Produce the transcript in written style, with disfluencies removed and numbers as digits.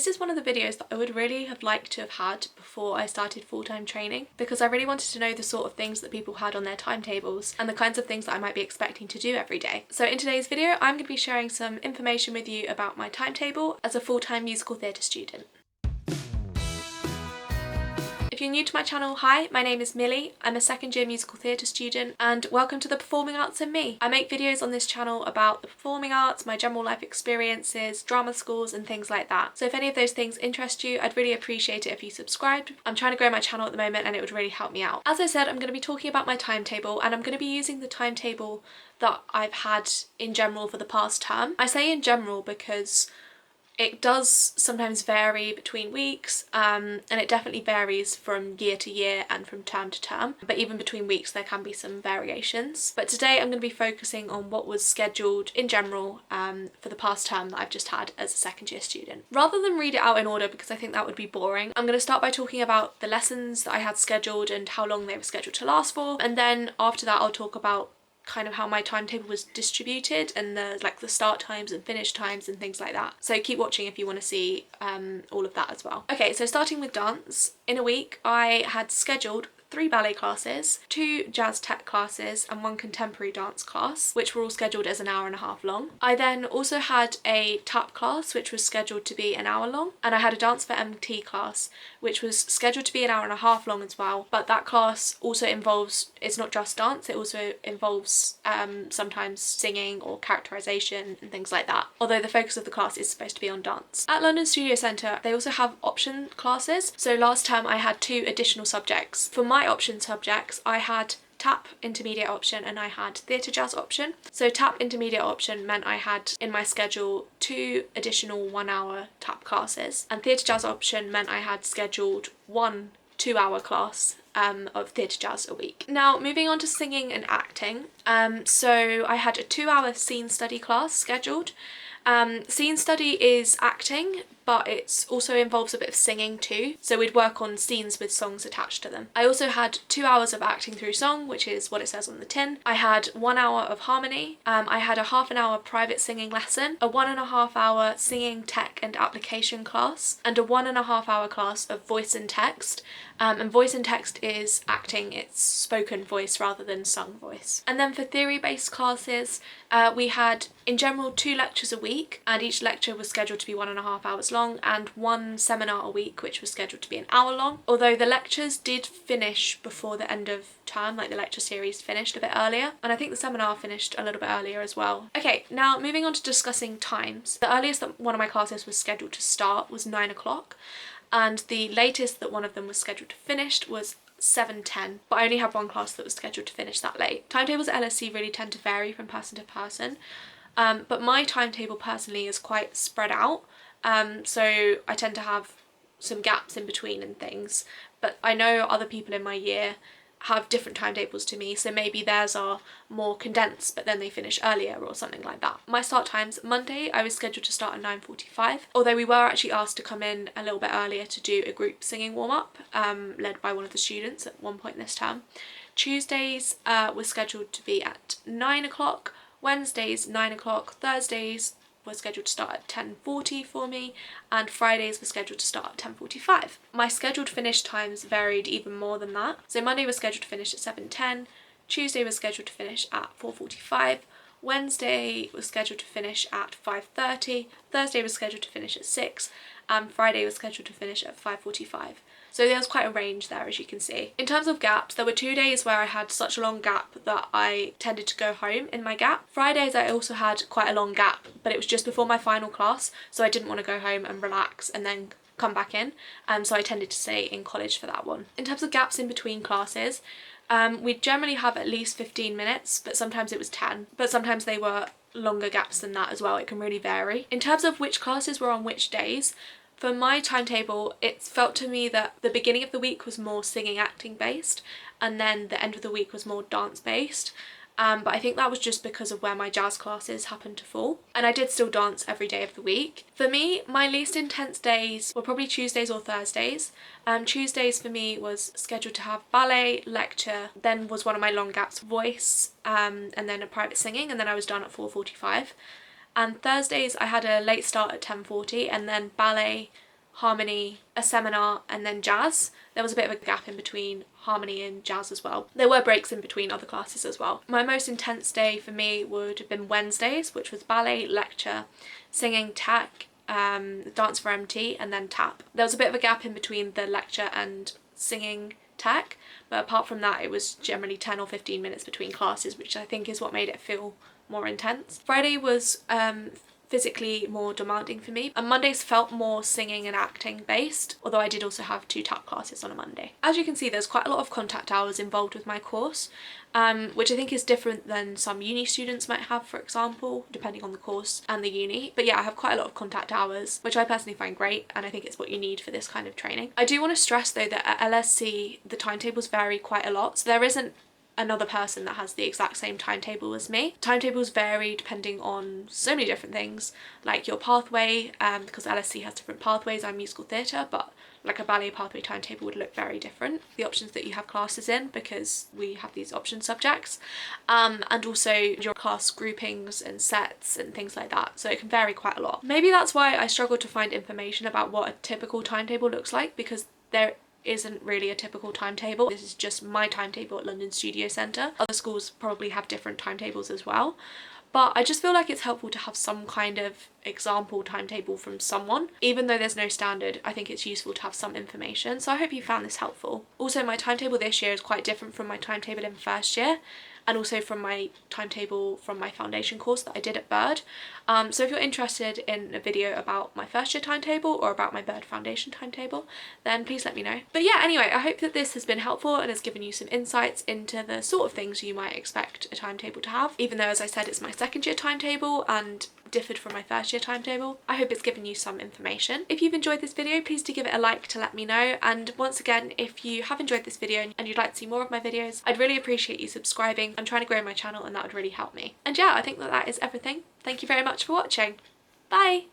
This is one of the videos that I would really have liked to have had before I started full-time training, because I really wanted to know the sort of things that people had on their timetables and the kinds of things that I might be expecting to do every day. So in today's video, I'm going to be sharing some information with you about my timetable as a full-time musical theatre student. If you're new to my channel, hi, my name is Millie. I'm a second year musical theatre student and welcome to the Performing Arts and Me. I make videos on this channel about the performing arts, my general life experiences, drama schools and things like that. So if any of those things interest you, I'd really appreciate it if you subscribed. I'm trying to grow my channel at the moment and it would really help me out. As I said, I'm going to be talking about my timetable and I'm going to be using the timetable that I've had in general for the past term. I say in general because it does sometimes vary between weeks, and it definitely varies from year to year and from term to term, but even between weeks there can be some variations. But today I'm going to be focusing on what was scheduled in general for the past term that I've just had as a second year student. Rather than read it out in order because I think that would be boring, I'm going to start by talking about the lessons that I had scheduled and how long they were scheduled to last for, and then after that I'll talk about kind of how my timetable was distributed and the start times and finish times and things like that. So keep watching if you want to see all of that as well. Okay, so starting with dance, in a week I had scheduled 3 ballet classes, 2 jazz tech classes and 1 contemporary dance class, which were all scheduled as an hour and a half long. I then also had a tap class which was scheduled to be an hour long, and I had a dance for MT class which was scheduled to be an hour and a half long as well, but that class also involves, it's not just dance, it also involves sometimes singing or characterization and things like that, although the focus of the class is supposed to be on dance. At London Studio Centre they also have option classes, so last term I had 2 additional subjects. For my option subjects I had tap intermediate option and I had theatre jazz option. So tap intermediate option meant I had in my schedule 2 additional 1-hour tap classes, and theatre jazz option meant I had scheduled 1 2-hour class of theatre jazz a week. Now moving on to singing and acting, so I had a 2-hour scene study class scheduled. Scene study is acting, but it also involves a bit of singing too, so we'd work on scenes with songs attached to them. I also had 2 hours of acting through song, which is what it says on the tin. I had 1 hour of harmony, I had a half an hour private singing lesson, a 1.5 hour singing tech and application class, and a 1.5 hour class of voice and text. And voice and text is acting, it's spoken voice rather than sung voice. And then for theory-based classes, we had in general 2 lectures a week, and each lecture was scheduled to be 1.5 hours long, and 1 seminar a week which was scheduled to be an hour long. Although the lectures did finish before the end of term, like the lecture series finished a bit earlier, and I think the seminar finished a little bit earlier as well. Okay, now moving on to discussing times. The earliest that one of my classes was scheduled to start was 9 o'clock, and the latest that one of them was scheduled to finish was 7:10, but I only had 1 class that was scheduled to finish that late. Timetables at LSE really tend to vary from person to person, but my timetable personally is quite spread out, so I tend to have some gaps in between and things, but I know other people in my year have different timetables to me, so maybe theirs are more condensed but then they finish earlier or something like that. My start times: Monday I was scheduled to start at 9:45, although we were actually asked to come in a little bit earlier to do a group singing warm-up led by one of the students at one point this term. Tuesdays were scheduled to be at 9 o'clock, Wednesdays 9 o'clock, Thursdays were scheduled to start at 10:40 for me, and Fridays were scheduled to start at 10:45. My scheduled finish times varied even more than that. So Monday was scheduled to finish at 7:10, Tuesday was scheduled to finish at 4:45, Wednesday was scheduled to finish at 5:30, Thursday was scheduled to finish at 6, and Friday was scheduled to finish at 5:45. So there was quite a range there, as you can see. In terms of gaps, there were 2 days where I had such a long gap that I tended to go home in my gap. Fridays I also had quite a long gap, but it was just before my final class, so I didn't want to go home and relax and then come back in, so I tended to stay in college for that one. In terms of gaps in between classes, we generally have at least 15 minutes, but sometimes it was 10, but sometimes they were longer gaps than that as well. It can really vary. In terms of which classes were on which days, for my timetable, it felt to me that the beginning of the week was more singing acting based, and then the end of the week was more dance based. But I think that was just because of where my jazz classes happened to fall, and I did still dance every day of the week. For me, my least intense days were probably Tuesdays or Thursdays. Tuesdays for me was scheduled to have ballet, lecture, then was one of my long gaps voice, and then a private singing, and then I was done at 4:45. And Thursdays I had a late start at 10:40, and then ballet, harmony, a seminar, and then jazz. There was a bit of a gap in between harmony and jazz as well. There were breaks in between other classes as well. My most intense day for me would have been Wednesdays, which was ballet, lecture, singing, tech, dance for MT, and then tap. There was a bit of a gap in between the lecture and singing tech, but apart from that it was generally 10 or 15 minutes between classes, which I think is what made it feel more intense. Friday was physically more demanding for me, and Mondays felt more singing and acting based, although I did also have 2 tap classes on a Monday. As you can see, there's quite a lot of contact hours involved with my course, which I think is different than some uni students might have, for example, depending on the course and the uni. But yeah, I have quite a lot of contact hours, which I personally find great, and I think it's what you need for this kind of training. I do want to stress though that at LSC the timetables vary quite a lot, so there isn't another person that has the exact same timetable as me. Timetables vary depending on so many different things, like your pathway, because LSC has different pathways. I'm musical theatre, but like a ballet pathway timetable would look very different. The options that you have classes in, because we have these option subjects, and also your class groupings and sets and things like that, so it can vary quite a lot. Maybe that's why I struggle to find information about what a typical timetable looks like, because there isn't really a typical timetable. This is just my timetable at London Studio Centre. Other schools probably have different timetables as well, but I just feel like it's helpful to have some kind of example timetable from someone. Even though there's no standard, I think it's useful to have some information, so I hope you found this helpful. Also, my timetable this year is quite different from my timetable in first year, and also from my timetable from my foundation course that I did at Bird. So if you're interested in a video about my first year timetable or about my Bird foundation timetable, then please let me know. But yeah, anyway, I hope that this has been helpful and has given you some insights into the sort of things you might expect a timetable to have, even though, as I said, it's my second year timetable and differed from my first year timetable. I hope it's given you some information. If you've enjoyed this video, please do give it a like to let me know, and once again, if you have enjoyed this video and you'd like to see more of my videos, I'd really appreciate you subscribing. I'm trying to grow my channel and that would really help me. And yeah, I think that is everything. Thank you very much for watching. Bye!